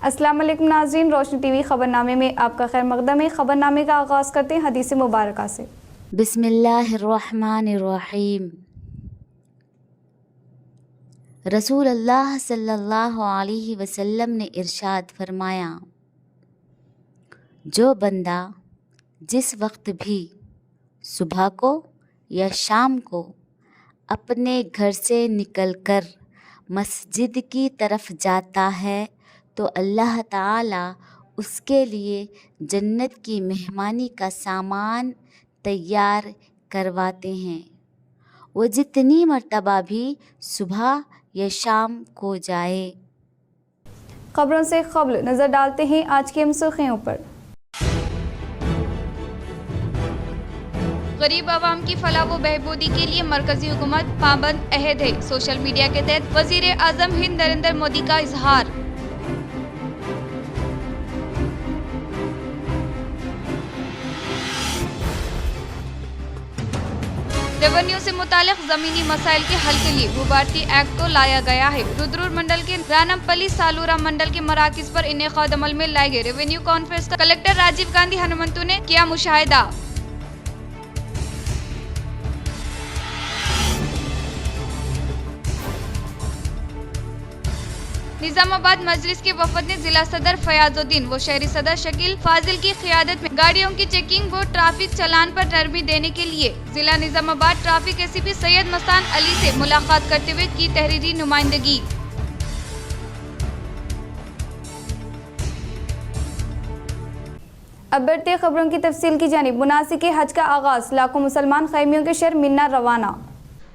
السلام علیکم ناظرین، روشنی ٹی وی خبرنامے میں آپ کا خیر مقدم ہے۔ خبرنامے کا آغاز کرتے ہیں حدیث مبارکہ سے۔ بسم اللہ الرحمن الرحیم۔ رسول اللہ صلی اللہ علیہ وسلم نے ارشاد فرمایا، جو بندہ جس وقت بھی صبح کو یا شام کو اپنے گھر سے نکل کر مسجد کی طرف جاتا ہے تو اللہ تعالیٰ اس کے لیے جنت کی مہمانی کا سامان تیار کرواتے ہیں، وہ جتنی مرتبہ بھی صبح یا شام کو جائے۔ خبروں سے قبل نظر ڈالتے ہیں آج کی اہم سرخیوں پر۔ غریب عوام کی فلاح و بہبودی کے لیے مرکزی حکومت پابند عہد ہے، سوشل میڈیا کے تحت وزیر اعظم ہند نریندر مودی کا اظہار۔ ریونیو سے متعلق زمینی مسائل کے حل کے لیے بھوبھارتی ایکٹ کو لایا گیا ہے۔ رودرور منڈل کے رانم پلی سالورا منڈل کے مراکز پر انعقاد عمل میں لائے گئے ریونیو کانفرنس کا کلکٹر راجیو گاندھی ہنمنتو نے کیا مشاہدہ۔ نظام آباد مجلس کے وفد نے ضلع صدر فیاض الدین و شہری صدر شکیل فاضل کی قیادت میں گاڑیوں کی چیکنگ و ٹریفک چالان پر نرمی دینے کے لیے ضلع نظام آباد ٹریفک ایس پی سید مستان علی سے ملاقات کرتے ہوئے کی تحریری نمائندگی۔ اب بڑھتے خبروں کی تفصیل کی جانب۔ مناسک حج کا آغاز، لاکھوں مسلمان خیمیوں کے شہر منا روانہ۔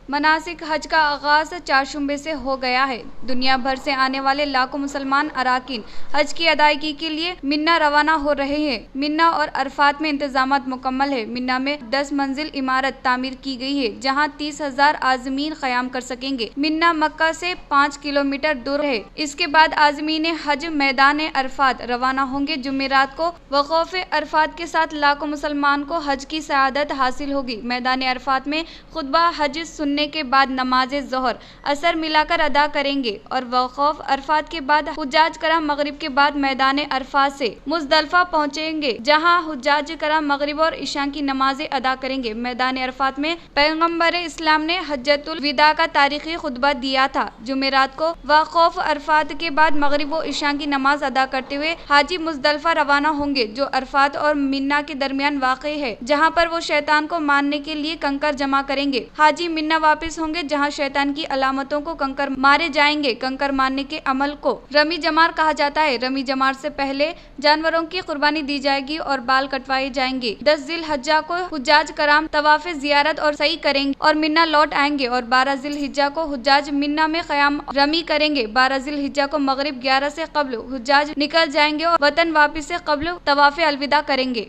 مناسک حج کا آغاز چارشنبے سے ہو گیا ہے۔ دنیا بھر سے آنے والے لاکھوں مسلمان اراکین حج کی ادائیگی کے لیے منا روانہ ہو رہے ہیں۔ منا اور عرفات میں انتظامات مکمل ہے۔ منا میں 10 منزل عمارت تعمیر کی گئی ہے جہاں 30,000 عازمین قیام کر سکیں گے۔ منا مکہ سے 5 کلومیٹر دور ہے۔ اس کے بعد عازمین حج میدان عرفات روانہ ہوں گے۔ جمعرات کو وقوف عرفات کے ساتھ لاکھوں مسلمان کو حج کی سعادت حاصل ہوگی۔ میدان عرفات میں خطبہ حج سننے کے بعد نماز ظہر اثر ملا کر ادا کریں گے اور وقوف عرفات کے بعد حجاج کرام مغرب کے بعد میدان عرفات سے مزدلفہ پہنچیں گے جہاں حجاج کرام مغرب اور عشاء کی نمازیں ادا کریں گے۔ میدان عرفات میں پیغمبر اسلام نے حجۃ الوداع کا تاریخی خطبہ دیا تھا۔ جمعرات کو وقوف عرفات کے بعد مغرب و عشاء کی نماز ادا کرتے ہوئے حاجی مزدلفہ روانہ ہوں گے جو عرفات اور منا کے درمیان واقع ہے جہاں پر وہ شیطان کو مارنے کے لیے کنکر جمع کریں گے۔ حاجی منا واپس ہوں گے جہاں شیطان کی علامتوں کو کنکر مارے جائیں گے۔ کنکر مارنے کے عمل کو رمی جمار کہا جاتا ہے۔ رمی جمار سے پہلے جانوروں کی قربانی دی جائے گی اور بال کٹوائے جائیں گے۔ 10 ذی الحجہ کو حجاج کرام طواف زیارت اور سعی کریں گے اور منا لوٹ آئیں گے اور 12 ذی الحجہ کو حجاج منا میں قیام رمی کریں گے۔ 12 ذی الحجہ کو مغرب 11 سے قبل حجاج نکل جائیں گے اور وطن واپسی سے قبل طواف الوداع کریں گے۔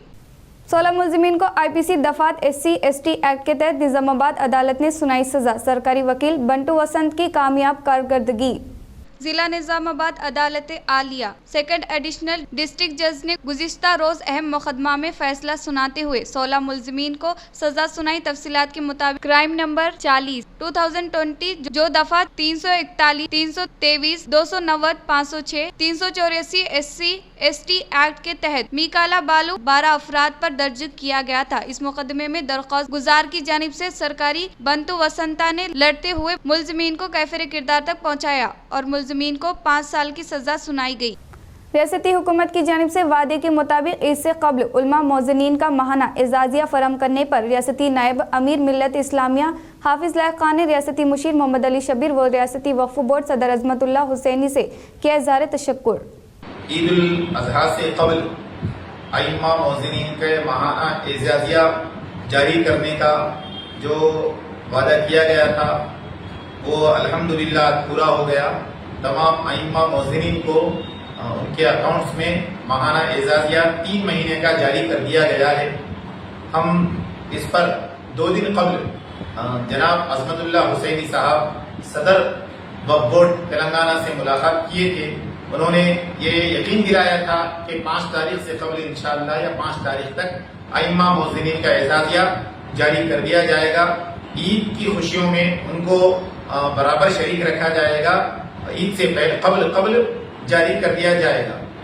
16 ملزمین کو آئی پی سی دفعات SC/ST ایکٹ کے تحت نظام آباد عدالت نے سنائی سزا۔ سرکاری وکیل بنٹو وسنت کی کامیاب کارکردگی۔ ضلع نظام آباد عدالت عالیہ سیکنڈ ایڈیشنل ڈسٹرکٹ جج نے گزشتہ روز اہم مقدمہ میں فیصلہ سناتے ہوئے 16 ملزمین کو سزا سنائی۔ تفصیلات کے مطابق کرائم نمبر 40/2020 جو دفعات 341، 323، 290، 506، 384 SC/ST ایکٹ کے تحت میکالا بالو 12 افراد پر درج کیا گیا تھا۔ اس مقدمے میں درخواست گزار کی جانب سے سرکاری بنتو وسنتا نے لڑتے ہوئے ملزمین کو کیفر کردار تک پہنچایا اور ملزمین کو 5 سال کی سزا سنائی گئی۔ ریاستی حکومت کی جانب سے وعدے کے مطابق عید سے قبل علماء موذنین کا ماہانہ اعزازیہ فراہم کرنے پر ریاستی نائب امیر ملت اسلامیہ حافظ لائق خان نے ریاستی مشیر محمد علی شبیر و ریاستی وقف بورڈ صدر عظمت اللہ حسینی سے کیا اظہار تشکر۔ عید الاضحیٰ سے قبل ائمہ موذنین کے ماہانہ اعزازیہ جاری کرنے کا جو وعدہ کیا گیا تھا وہ الحمدللہ پورا ہو گیا۔ تمام ائمہ موذنین کو ان کے اکاؤنٹس میں ماہانہ اعزازیہ 3 مہینے کا جاری کر دیا گیا ہے۔ ہم اس پر 2 دن قبل جناب عظمت اللہ حسینی صاحب صدر وقف بورڈ تلنگانہ سے ملاقات کیے تھے۔ انہوں نے یہ یقین دلایا تھا کہ 5 تاریخ سے قبل انشاءاللہ یا 5 تاریخ تک ائمہ موذنین کا اعزازیہ جاری کر دیا جائے گا۔ عید کی خوشیوں میں ان کو برابر شریک رکھا جائے گا۔ عید سے قبل جاری کر دیا جائے گا۔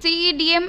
CEDM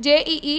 JEE,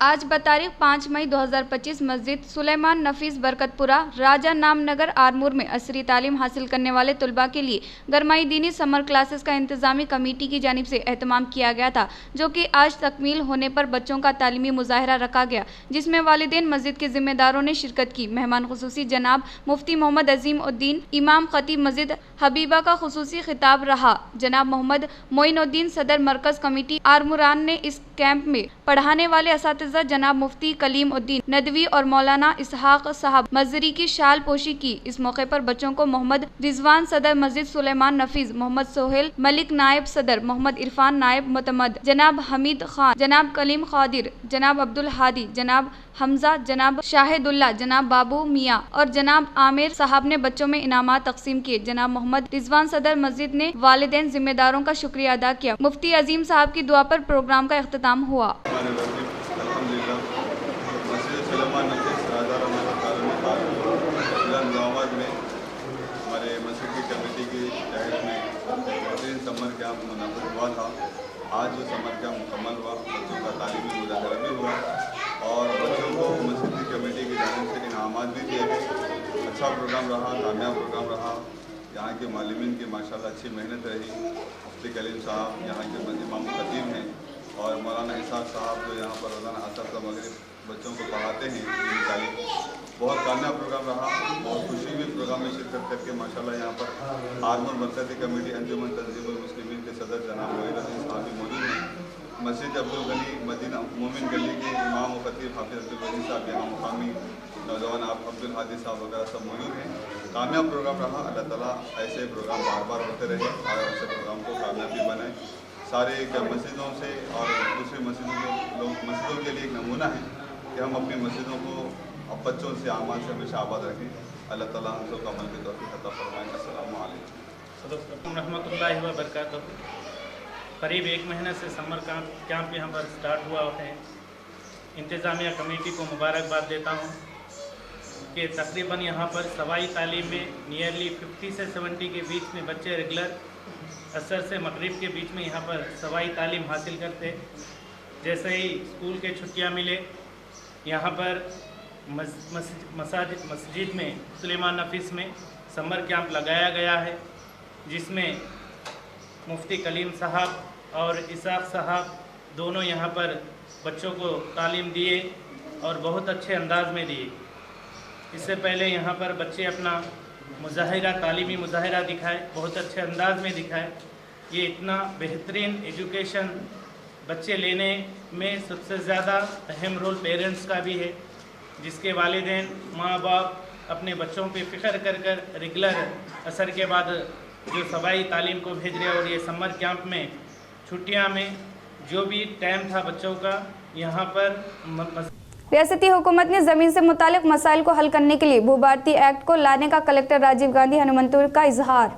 آج بتاریخ 5 مئی 2025 مسجد سلیمان نفیس برکت پورہ راجہ نام نگر آرمور میں عصری تعلیم حاصل کرنے والے طلباء کے لیے گرمائی دینی سمر کلاسز کا انتظامی کمیٹی کی جانب سے اہتمام کیا گیا تھا، جو کہ آج تکمیل ہونے پر بچوں کا تعلیمی مظاہرہ رکھا گیا، جس میں والدین مسجد کے ذمہ داروں نے شرکت کی۔ مہمان خصوصی جناب مفتی محمد عظیم الدین امام خطیب مسجد حبیبہ کا خصوصی خطاب رہا۔ جناب محمد معین الدین صدر مرکز کمیٹی آرموران نے اس کیمپ میں پڑھانے والے اساتذہ جناب مفتی کلیم الدین ندوی اور مولانا اسحاق صاحب مزری کی شال پوشی کی۔ اس موقع پر بچوں کو محمد رضوان صدر مسجد سلیمان نفیس، محمد سہیل ملک نائب صدر، محمد عرفان نائب معتمد، جناب حمید خان، جناب کلیم قادر، جناب عبدالہادی، جناب حمزہ، جناب شاہد اللہ، جناب بابو میاں اور جناب عامر صاحب نے بچوں میں انعامات تقسیم کیے۔ جناب محمد رضوان صدر مسجد نے والدین ذمہ داروں کا شکریہ ادا کیا۔ مفتی عظیم صاحب کی دعا پر پروگرام کا اختتام ہوا۔ مسجد سلیمان نفیس راجہ نامنگر میں ہمارے مسجد کی کمیٹی کی تحت میں بہترین سمر کیمپ منعقد ہوا تھا۔ آج جو سمر کیمپ مکمل ہوا، بچوں کا تعلیمی مظاہرہ بھی ہوا اور بچوں کو مسجد کی کمیٹی کی جانب سے انعامات بھی دیے گئے۔ اچھا پروگرام رہا، کامیاب پروگرام رہا۔ یہاں کے معلمین کی ماشاءاللہ اچھی محنت رہی۔ مفتی کلیم صاحب یہاں کے امام خطیب ہیں اور مولانا اسحاق صاحب جو یہاں پر روزانہ عصر کا مغرب بچوں کو پڑھاتے ہیں دینی تعلیم۔ بہت کامیاب پروگرام رہا، بہت خوشی ہوئی پروگرام میں شرکت کر کے۔ ماشاءاللہ یہاں پر آرمور مرکزی کمیٹی انجمن تنظیم المسلمین کے صدر جناب معین الدین صاحب بھی موجود ہیں۔ مسجد عبدالغنی مدینہ مومن گلی کے امام و خطیب حافظ عبدالغنی صاحب، یہاں مقامی نوجوان عبدالہادی صاحب وغیرہ سب موجود ہیں۔ کامیاب پروگرام رہا۔ اللہ تعالیٰ ایسے پروگرام بار بار ہوتے رہے اور ایسے پروگرام کو کامیابی بنائے۔ سارے مسجدوں سے اور دوسری مسجدوں کے لیے ایک نمونہ ہے کہ ہم اپنی مسجدوں کو اب بچوں سے اعمال سے ہمیشہ آباد رکھیں۔ اللہ تعالیٰ ہم سب کو عمل کی توفیق عطا فرمائے۔ السلام علیکم رحمۃ اللہ وبرکاتہ۔ قریب 1 مہینے سے سمر کیمپ یہاں پر سٹارٹ ہوا ہے۔ انتظامیہ کمیٹی کو مبارکباد دیتا ہوں کہ تقریباً یہاں پر سوائی تعلیم میں نیئرلی 50 سے 70 کے بیچ میں بچے ریگولر عصر سے مغرب کے بیچ میں یہاں پر سوائی تعلیم حاصل کرتے۔ جیسے ہی اسکول کے چھٹیاں ملے، یہاں پر مسجد میں سلیمان نفیس میں سمر کیمپ لگایا گیا ہے، جس میں مفتی کلیم صاحب اور اسحاق صاحب دونوں یہاں پر بچوں کو تعلیم دیے اور بہت اچھے انداز میں دیے۔ اس سے پہلے یہاں پر بچے اپنا مظاہرہ، تعلیمی مظاہرہ دکھائے، بہت اچھے انداز میں دکھائے۔ یہ اتنا بہترین ایجوکیشن بچے لینے میں سب سے زیادہ اہم رول پیرنٹس کا بھی ہے، جس کے والدین ماں باپ اپنے بچوں پہ فکر کر ریگولر عصر کے بعد جو سوائی تعلیم کو بھیج رہے، اور یہ سمر کیمپ میں چھٹیاں میں جو بھی ٹائم تھا بچوں کا یہاں پر ریاستی حکومت نے زمین سے متعلق مسائل کو حل کرنے کے لیے بھوبھارتی ایکٹ کو لانے کا کلکٹر راجیو گاندھی ہنمنتور کا اظہار۔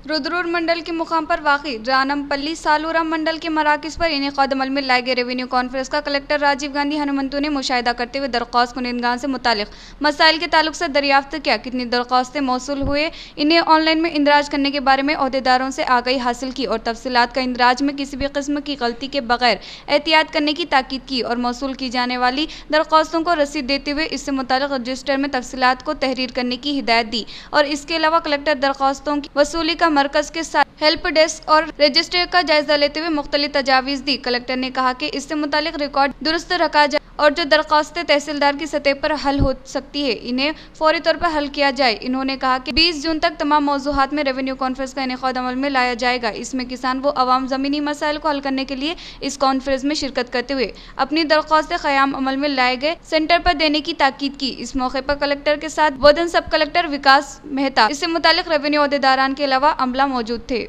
رودرور منڈل کے مقام پر واقع رانم پلی سالورا منڈل کے مراکز پر انعقاد عمل میں لائے گئے ریونیو کانفرنس کا کلکٹر راجیو گاندھی ہنمنتو نے مشاہدہ کرتے ہوئے درخواست کنندگان سے متعلق مسائل کے تعلق سے دریافت کیا، کتنی درخواستیں موصول ہوئے، انہیں آن لائن میں اندراج کرنے کے بارے میں عہدیداروں سے آگاہی حاصل کی اور تفصیلات کا اندراج میں کسی بھی قسم کی غلطی کے بغیر احتیاط کرنے کی تاکید کی، اور موصول کی جانے والی درخواستوں کو رسید دیتے ہوئے اس سے متعلق رجسٹر میں تفصیلات کو تحریر کرنے کی ہدایت دی۔ اور اس کے علاوہ کلکٹر درخواستوں کی وصولی کا مرکز کے ساتھ ہیلپ ڈیسک اور رجسٹر کا جائزہ لیتے ہوئے مختلف تجاویز دی۔ کلکٹر نے کہا کہ اس سے متعلق ریکارڈ درست رکھا جائے اور جو درخواستیں تحصیلدار کی سطح پر حل ہو سکتی ہے انہیں فوری طور پر حل کیا جائے۔ انہوں نے کہا کہ 20 جون تک تمام موضوعات میں ریونیو کانفرنس کا انعقاد عمل میں لایا جائے گا۔ اس میں کسان و عوام زمینی مسائل کو حل کرنے کے لیے اس کانفرنس میں شرکت کرتے ہوئے اپنی درخواستیں قیام عمل میں لائے گئے سینٹر پر دینے کی تاکید کی۔ اس موقع پر کلکٹر کے ساتھ ودن سب کلکٹر وکاس مہتا، اس سے متعلق ریونیو عہدیداران کے علاوہ عملہ موجود تھے۔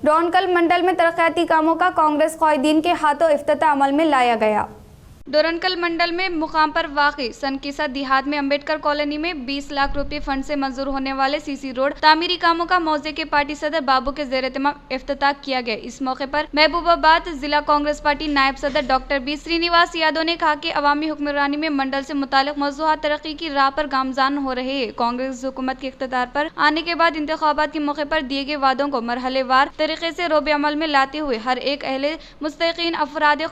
ڈونکل منڈل میں ترقیاتی کاموں کا کانگریس قائدین کے ہاتھوں افتتاح عمل میں لایا گیا۔ ڈورنکل منڈل میں مقام پر واقع سنکیسا دیہات میں امبیڈکر کالونی میں 20 لاکھ روپے فنڈ سے منظور ہونے والے سی سی روڈ تعمیری کاموں کا موضع کے پارٹی صدر بابو کے زیر اہتمام افتتاح کیا گیا۔ اس موقع پر محبوب آباد ضلع کانگریس پارٹی نائب صدر ڈاکٹر بی سرینیواس یادو نے کہا کہ عوامی حکمرانی میں منڈل سے متعلق موضوعات ترقی کی راہ پر گامزن ہو رہے ہیں۔ کانگریس حکومت کے اقتدار پر آنے کے بعد انتخابات کے موقع پر دیے گئے وعدوں کو مرحلے وار طریقے سے روب عمل میں لاتے ہوئے ہر ایک اہل مستحقین افراد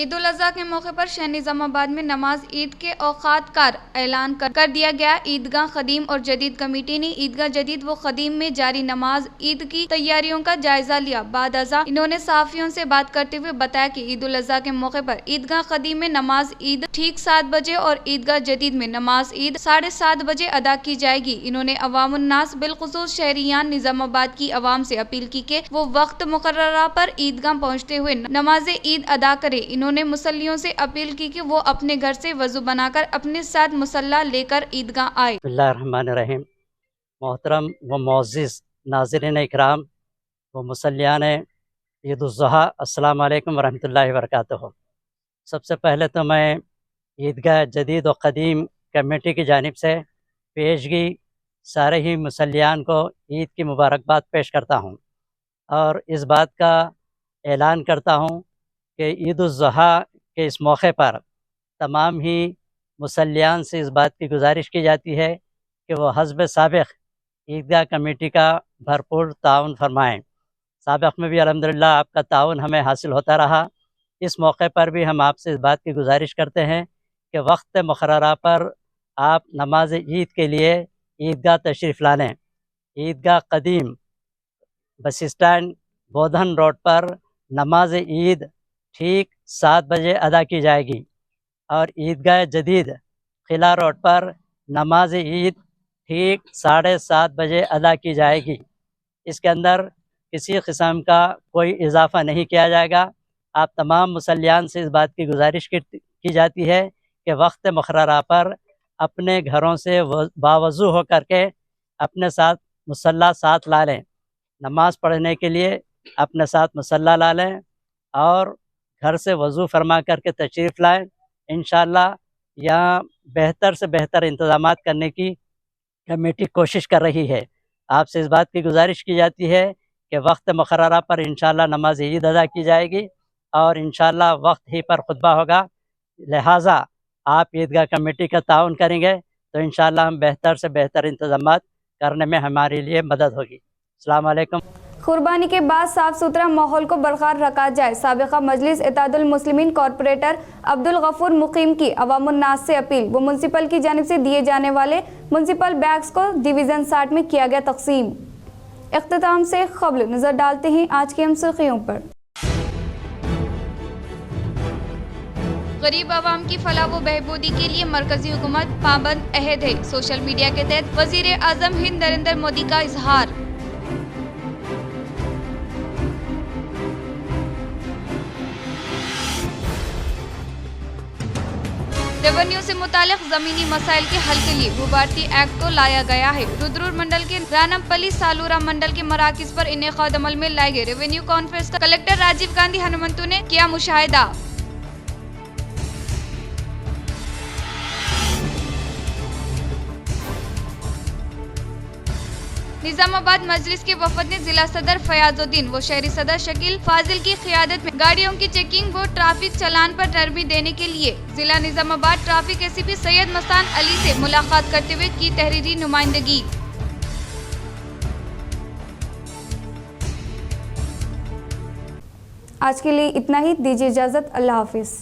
عید الاضحیٰ کے موقع پر شہر نظام آباد میں نماز عید کے اوقات کا اعلان کر دیا گیا۔ عیدگاہ قدیم اور جدید کمیٹی نے عیدگاہ جدید و قدیم میں جاری نماز عید کی تیاریوں کا جائزہ لیا۔ بعد ازاں انہوں نے صحافیوں سے بات کرتے ہوئے بتایا کہ عید الاضحیٰ کے موقع پر عیدگاہ قدیم میں نماز عید ٹھیک 7 بجے اور عیدگاہ جدید میں نماز عید 7:30 بجے ادا کی جائے گی۔ انہوں نے عوام الناس بالخصوص شہریان نظام آباد کی عوام سے اپیل کی کہ وہ وقت مقررہ پر عیدگاہ پہنچتے ہوئے نماز عید ادا کرے۔ انہوں نے مصلیوں سے اپیل کی کہ وہ اپنے گھر سے وضو بنا کر اپنے ساتھ مصلی لے کر عیدگاہ آئے۔ بسم اللہ الرحمن الرحیم۔ محترم و معزز ناظرین اکرام و مصلیان عید الاضحیٰ، السلام علیکم ورحمۃ اللہ وبرکاتہ۔ سب سے پہلے تو میں عیدگاہ جدید و قدیم کمیٹی کی جانب سے پیشگی سارے ہی مصلیان کو عید کی مبارکباد پیش کرتا ہوں اور اس بات کا اعلان کرتا ہوں کہ عید الاضحیٰ کے اس موقع پر تمام ہی مصلیان سے اس بات کی گزارش کی جاتی ہے کہ وہ حسب سابق عیدگاہ کمیٹی کا بھرپور تعاون فرمائیں۔ سابق میں بھی الحمدللہ آپ کا تعاون ہمیں حاصل ہوتا رہا۔ اس موقع پر بھی ہم آپ سے اس بات کی گزارش کرتے ہیں کہ وقت مقررہ پر آپ نماز عید کے لیے عیدگاہ تشریف لا لیں۔ عیدگاہ قدیم بس اسٹینڈ بودھن روڈ پر نماز عید ٹھیک 7 بجے ادا کی جائے گی اور عیدگاہ جدید قلعہ روڈ پر نماز عید ٹھیک 7:30 بجے ادا کی جائے گی۔ اس کے اندر کسی قسم کا کوئی اضافہ نہیں کیا جائے گا۔ آپ تمام مصلیان سے اس بات کی گزارش کی جاتی ہے کہ وقت مقررہ پر اپنے گھروں سے باوضو ہو کر کے اپنے ساتھ مصلی ساتھ لا لیں۔ نماز پڑھنے کے لیے اپنے ساتھ مصلی لا لیں اور گھر سے وضو فرما کر کے تشریف لائیں۔ انشاءاللہ یہاں بہتر سے بہتر انتظامات کرنے کی کمیٹی کوشش کر رہی ہے۔ آپ سے اس بات کی گزارش کی جاتی ہے کہ وقت مقررہ پر انشاءاللہ نماز عید ادا کی جائے گی اور انشاءاللہ وقت ہی پر خطبہ ہوگا، لہٰذا آپ عیدگاہ کمیٹی کا تعاون کریں گے تو انشاءاللہ ہم بہتر سے بہتر انتظامات کرنے میں ہمارے لیے مدد ہوگی۔ السلام علیکم۔ قربانی کے بعد صاف ستھرا ماحول کو برقرار رکھا جائے، سابقہ مجلس اتحاد المسلمین کارپوریٹر عبدالغفور مقیم کی عوام الناس سے اپیل۔ وہ منسپل کی جانب سے دیے جانے والے منسپل بیگز کو ڈویژن 60 میں کیا گیا تقسیم۔ اختتام سے قبل نظر ڈالتے ہیں آج کی اہم سرخیوں پر۔ غریب عوام کی فلاح و بہبودی کے لیے مرکزی حکومت پابند عہد ہے، سوشل میڈیا کے تحت وزیر اعظم ہند نریندر مودی کا اظہار۔ ریونیو سے متعلق زمینی مسائل کے حل کے لیے بھوبھارتی ایکٹ کو لایا گیا ہے۔ رودرور منڈل کے رانمپلی سالورا منڈل کے مراکز پر انعقاد عمل میں لائے گئے ریونیو کانفرنس کا کلکٹر راجیو گاندھی ہنمنتو نے کیا مشاہدہ۔ نظام آباد مجلس کے وفد نے ضلع صدر فیاض الدین و شہری صدر شکیل فاضل کی قیادت میں گاڑیوں کی چیکنگ و ٹریفک چلان پر نرمی دینے کے لیے ضلع نظام آباد ٹریفک ایس پی سید مستان علی سے ملاقات کرتے ہوئے کی تحریری نمائندگی۔ آج کے لیے اتنا ہی، دیجیے اجازت، اللہ حافظ۔